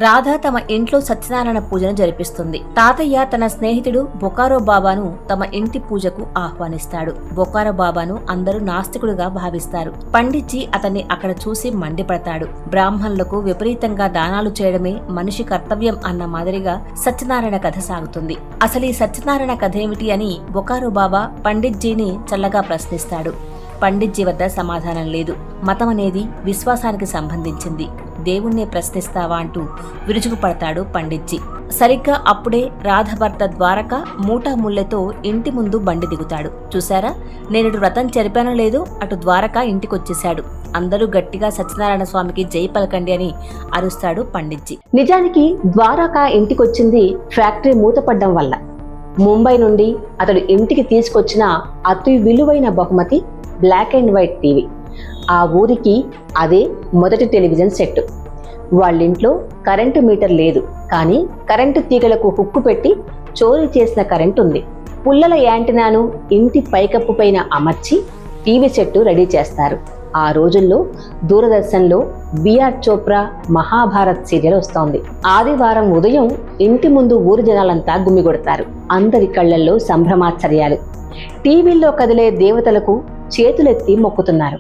రాధ తమ ఇంట్లో సత్యనారాయణ పూజను జరిపిస్తుంది. తాతయ్య తన స్నేహితుడు బొకారో బాబాను తమ ఇంటి పూజకు ఆహ్వానిస్తాడు. బొకారో బాబాను అందరూ నాస్తికుడుగా భావిస్తారు. పండిట్జీ అతన్ని అక్కడ చూసి మండిపడతాడు. బ్రాహ్మణులకు విపరీతంగా దానాలు చేయడమే మనిషి కర్తవ్యం అన్న మాదిరిగా సత్యనారాయణ కథ సాగుతుంది. అసలు ఈ సత్యనారాయణ కథ ఏమిటి అని బొకారో బాబా పండిట్జీని చల్లగా ప్రశ్నిస్తాడు. పండిట్జీ వద్ద సమాధానం లేదు. మతం అనేది విశ్వాసానికి సంబంధించింది. దేవుణ్ణే ప్రశ్నిస్తావా అంటూ విరుచుకుపడతాడు పండిట్జీ. సరిగ్గా అప్పుడే రాధ భర్త ద్వారక మూటా ముళ్ళెతో ఇంటి ముందు బండి దిగుతాడు. చూశారా, నేను వ్రతం చెరిపానో లేదో అటు ద్వారక ఇంటికొచ్చేశాడు. అందరూ గట్టిగా సత్యనారాయణ స్వామికి జై పలకండి అని అరుస్తాడు పండిట్జీ. నిజానికి ద్వారక ఇంటికొచ్చింది ఫ్యాక్టరీ మూతపడ్డం వల్ల. ముంబై నుండి అతడు ఇంటికి తీసుకొచ్చిన అతి విలువైన బహుమతి బ్లాక్ అండ్ వైట్ టీవీ. ఆ ఊరికి అదే మొదటి టెలివిజన్ సెట్. వాళ్ళింట్లో కరెంటు మీటర్ లేదు, కానీ కరెంటు తీగలకు హుక్కు పెట్టి చోరీ చేసిన కరెంటు ఉంది. పుల్లల యాంటినాను ఇంటి పైకప్పు పైన అమర్చి టీవీ సెట్ రెడీ చేస్తారు. ఆ రోజుల్లో దూరదర్శన్లో బిఆర్ చోప్రా మహాభారత్ సీరియల్ వస్తోంది. ఆదివారం ఉదయం ఇంటి ముందు ఊరి జనాలంతా గుమిగొడతారు. అందరి కళ్లల్లో సంభ్రమాశ్చర్యాలు. టీవీల్లో కదిలే దేవతలకు చేతులెత్తి మొక్కుతున్నారు.